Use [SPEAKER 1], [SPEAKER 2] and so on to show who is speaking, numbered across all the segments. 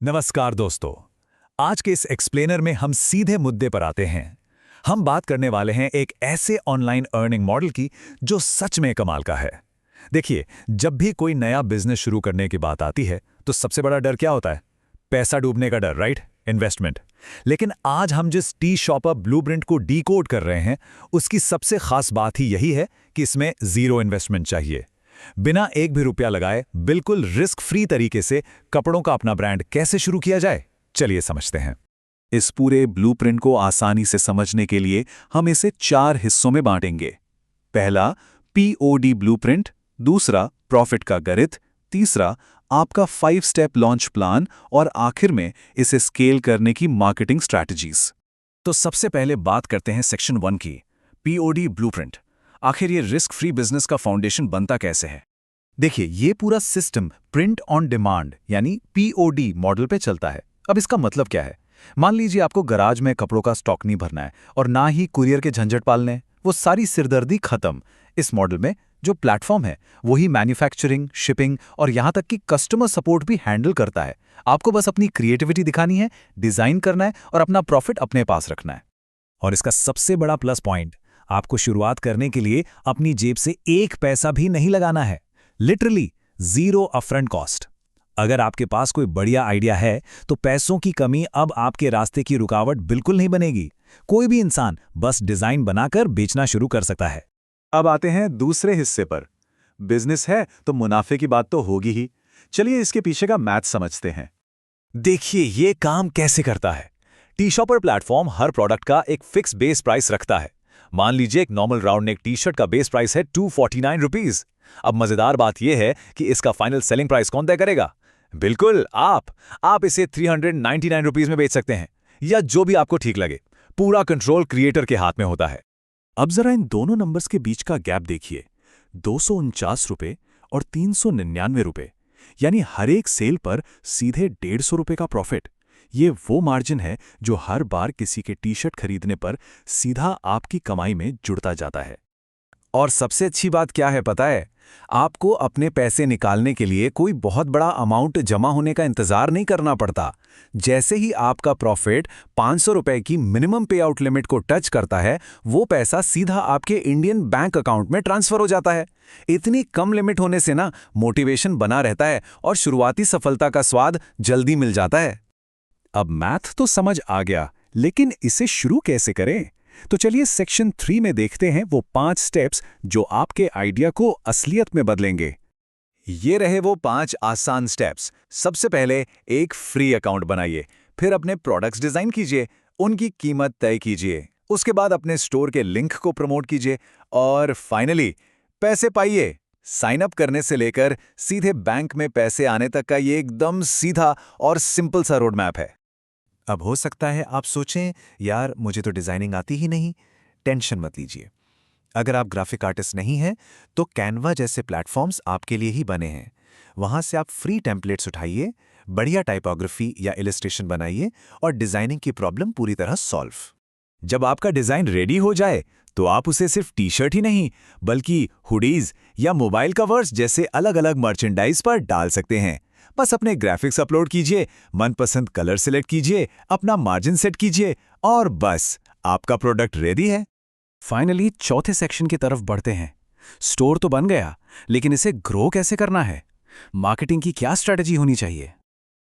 [SPEAKER 1] नमस्कार दोस्तों। आज के इस एक्सप्लेनर में हम सीधे मुद्दे पर आते हैं। हम बात करने वाले हैं एक ऐसे ऑनलाइन अर्निंग मॉडल की जो सच में कमाल का है। देखिए, जब भी कोई नया बिजनेस शुरू करने की बात आती है तो सबसे बड़ा डर क्या होता है? पैसा डूबने का डर, राइट? इन्वेस्टमेंट। लेकिन आज हम जिस टी शॉपर ब्लूप्रिंट को डीकोड कर रहे हैं, उसकी सबसे खास बात ही यही है कि इसमें जीरो इन्वेस्टमेंट चाहिए। बिना एक भी रुपया लगाए बिल्कुल रिस्क फ्री तरीके से कपड़ों का अपना ब्रांड कैसे शुरू किया जाए, चलिए समझते हैं।
[SPEAKER 2] इस पूरे ब्लूप्रिंट को आसानी से समझने के लिए हम इसे 4 हिस्सों में बांटेंगे। पहला पीओडी ब्लूप्रिंट, दूसरा प्रॉफिट का गणित, तीसरा आपका 5 स्टेप लॉन्च प्लान और आखिर में इसे स्केल करने की मार्केटिंग स्ट्रैटेजीज।
[SPEAKER 1] तो सबसे पहले बात करते हैं सेक्शन 1 की, पीओडी ब्लूप्रिंट। आखिर ये रिस्क फ्री बिजनेस का फाउंडेशन बनता कैसे है? देखिए, ये पूरा सिस्टम प्रिंट ऑन डिमांड यानी पीओडी मॉडल पे चलता है। अब इसका मतलब क्या है? मान लीजिए आपको गराज में कपड़ों का स्टॉक नहीं भरना है और ना ही कुरियर के झंझट पालने हैं। वो सारी सिरदर्दी खत्म। इस मॉडल में जो प्लेटफॉर्म है वही मैन्युफैक्चरिंग, शिपिंग और यहाँ तक कि कस्टमर सपोर्ट भी हैंडल करता है। आपको बस अपनी क्रिएटिविटी दिखानी है, डिजाइन करना है और अपना प्रॉफिट अपने पास रखना है। और इसका सबसे बड़ा प्लस पॉइंट, आपको शुरुआत करने के लिए अपनी जेब से एक पैसा भी नहीं लगाना है। Literally zero upfront cost. अगर आपके पास कोई बढ़िया आइडिया है तो पैसों की कमी अब आपके रास्ते की रुकावट बिल्कुल नहीं बनेगी। कोई भी इंसान बस डिजाइन बनाकर बेचना शुरू कर सकता है।
[SPEAKER 2] अब आते हैं दूसरे हिस्से पर। बिजनेस है तो मुनाफे की बात तो होगी ही। चलिए इसके पीछे का मैथ समझते हैं।
[SPEAKER 1] देखिए, ये काम कैसे करता है। टी शॉपर प्लेटफॉर्म हर प्रोडक्ट का एक फिक्स बेस प्राइस रखता है। मान लीजिए एक normal round neck T shirt का बेस प्राइस है 249 रुपीज। अब मजेदार बात यह है कि इसका फाइनल सेलिंग प्राइस कौन तय करेगा? बिल्कुल आप इसे 399 रुपीज में बेच सकते हैं या जो भी आपको ठीक लगे। पूरा कंट्रोल क्रिएटर के हाथ में होता है।
[SPEAKER 2] अब जरा इन दोनों नंबर्स के बीच का गैप देखिए, 249 रुपए और 399 रुपए, यानी हर एक सेल पर सीधे 150 रुपए का प्रॉफिट। ये वो मार्जिन है जो हर बार किसी के टी शर्ट खरीदने पर सीधा आपकी कमाई में जुड़ता जाता है।
[SPEAKER 1] और सबसे अच्छी बात क्या है पता है? आपको अपने पैसे निकालने के लिए कोई बहुत बड़ा अमाउंट जमा होने का इंतजार नहीं करना पड़ता। जैसे ही आपका प्रॉफिट 500 रुपए की मिनिमम पे आउट लिमिट को टच करता है, वो पैसा सीधा आपके इंडियन बैंक अकाउंट में ट्रांसफर हो जाता है। इतनी कम लिमिट होने से ना मोटिवेशन बना रहता है और शुरुआती सफलता का स्वाद जल्दी मिल जाता है। अब मैथ तो समझ आ गया, लेकिन इसे शुरू कैसे करें? तो चलिए सेक्शन 3 में देखते हैं वो 5 स्टेप्स जो आपके आइडिया को असलियत में बदलेंगे। ये रहे वो 5 आसान स्टेप्स। सबसे पहले एक फ्री अकाउंट बनाइए, फिर अपने प्रोडक्ट्स डिजाइन कीजिए, उनकी कीमत तय कीजिए, उसके बाद अपने स्टोर के लिंक को प्रमोट कीजिए और फाइनली पैसे पाइए। साइन अप करने से लेकर सीधे बैंक में पैसे आने तक का ये एकदम सीधा और सिंपल सा रोड मैप है। अब हो सकता है आप सोचें, यार मुझे तो डिजाइनिंग आती ही नहीं। टेंशन मत लीजिए। अगर आप ग्राफिक आर्टिस्ट नहीं हैं तो कैनवा जैसे प्लेटफॉर्म्स आपके लिए ही बने हैं। वहां से आप फ्री टेम्पलेट्स उठाइए, बढ़िया टाइपोग्राफी या इलस्ट्रेशन बनाइए और डिजाइनिंग की प्रॉब्लम पूरी तरह सॉल्व। जब आपका डिजाइन रेडी हो जाए तो आप उसे सिर्फ टी शर्ट ही नहीं बल्कि हुडीज या मोबाइल कवर्स जैसे अलग अलग मर्चेंडाइज पर डाल सकते हैं। बस अपने ग्राफिक्स अपलोड कीजिए, मनपसंद कलर सिलेक्ट कीजिए, अपना मार्जिन सेट कीजिए और बस आपका प्रोडक्ट रेडी है। फाइनली चौथे सेक्शन की तरफ बढ़ते हैं। स्टोर तो बन गया, लेकिन इसे ग्रो कैसे करना है? मार्केटिंग की क्या स्ट्रेटजी होनी चाहिए?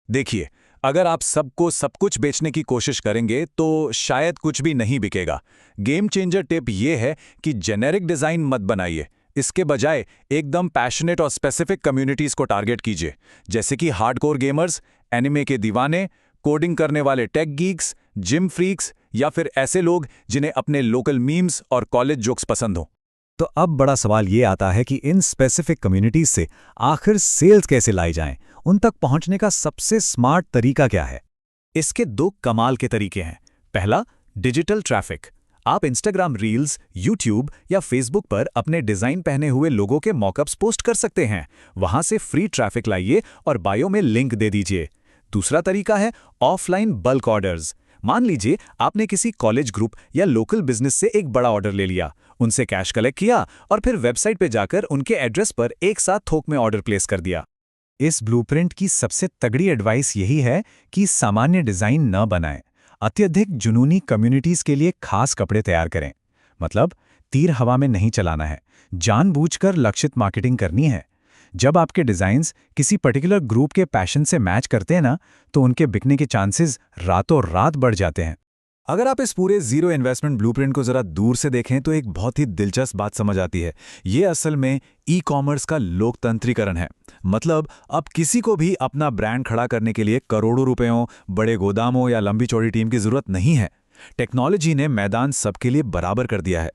[SPEAKER 1] देखिए, अगर आप सबको सब कुछ बेचने की कोशिश करेंगे तो शायद कुछ भी नहीं बिकेगा। गेम चेंजर टिप ये है कि जेनेरिक डिजाइन मत बनाइए। इसके बजाय एकदम पैशनेट और स्पेसिफिक कम्युनिटीज को टारगेट कीजिए, जैसे कि हार्डकोर गेमर्स, एनिमे के दीवाने, कोडिंग करने वाले टेक गीक्स, जिम फ्रीक्स या फिर ऐसे लोग जिन्हें अपने लोकल मीम्स और कॉलेज जोक्स पसंद हो। तो अब बड़ा सवाल ये आता है कि इन स्पेसिफिक कम्युनिटीज से आखिर सेल्स कैसे लाई जाएं? उन तक पहुंचने का सबसे स्मार्ट तरीका क्या है? इसके 2 कमाल के तरीके हैं। पहला, डिजिटल ट्रैफिक। आप इंस्टाग्राम रील्स, यूट्यूब या फेसबुक पर अपने डिजाइन पहने हुए लोगों के मॉकअप्स पोस्ट कर सकते हैं। वहां से फ्री ट्रैफिक लाइए और बायो में लिंक दे दीजिए। दूसरा तरीका है ऑफलाइन बल्क ऑर्डर्स। मान लीजिए आपने किसी कॉलेज ग्रुप या लोकल बिजनेस से एक बड़ा ऑर्डर ले लिया, उनसे कैश कलेक्ट किया और फिर वेबसाइट पे जाकर उनके एड्रेस पर एक साथ थोक में ऑर्डर प्लेस कर दिया। इस ब्लूप्रिंट की सबसे तगड़ी एडवाइस यही है कि सामान्य डिज़ाइन न बनाएं। अत्यधिक जुनूनी कम्युनिटीज़ के लिए खास कपड़े तैयार करें। मतलब तीर हवा में नहीं चलाना है, जानबूझकर लक्षित मार्केटिंग करनी है। जब आपके डिज़ाइंस किसी पर्टिकुलर ग्रुप के पैशन से मैच करते हैं ना, तो उनके बिकने के चांसेस रातों रात बढ़ जाते हैं।
[SPEAKER 2] अगर आप इस पूरे जीरो इन्वेस्टमेंट ब्लूप्रिंट को जरा दूर से देखें तो एक बहुत ही दिलचस्प बात समझ आती है। ये असल में ई कॉमर्स का लोकतंत्रीकरण है। मतलब अब किसी को भी अपना ब्रांड खड़ा करने के लिए करोड़ों रुपयों, बड़े गोदामों या लंबी चौड़ी टीम की जरूरत नहीं है। टेक्नोलॉजी ने मैदान सबके लिए बराबर कर दिया है।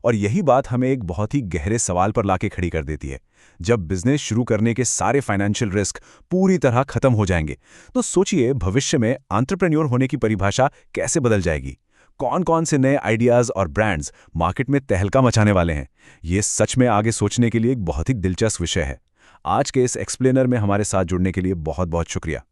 [SPEAKER 2] और यही बात हमें एक बहुत ही गहरे सवाल पर लाके खड़ी कर देती है। जब बिजनेस शुरू करने के सारे फाइनेंशियल रिस्क पूरी तरह खत्म हो जाएंगे, तो सोचिए भविष्य में एंटरप्रेन्योर होने की परिभाषा कैसे बदल जाएगी। कौन कौन से नए आइडियाज और ब्रांड्स मार्केट में तहलका मचाने वाले हैं। ये सच में आगे सोचने के लिए एक बहुत ही दिलचस्प विषय है। आज के इस एक्सप्लेनर में हमारे साथ जुड़ने के लिए बहुत बहुत शुक्रिया।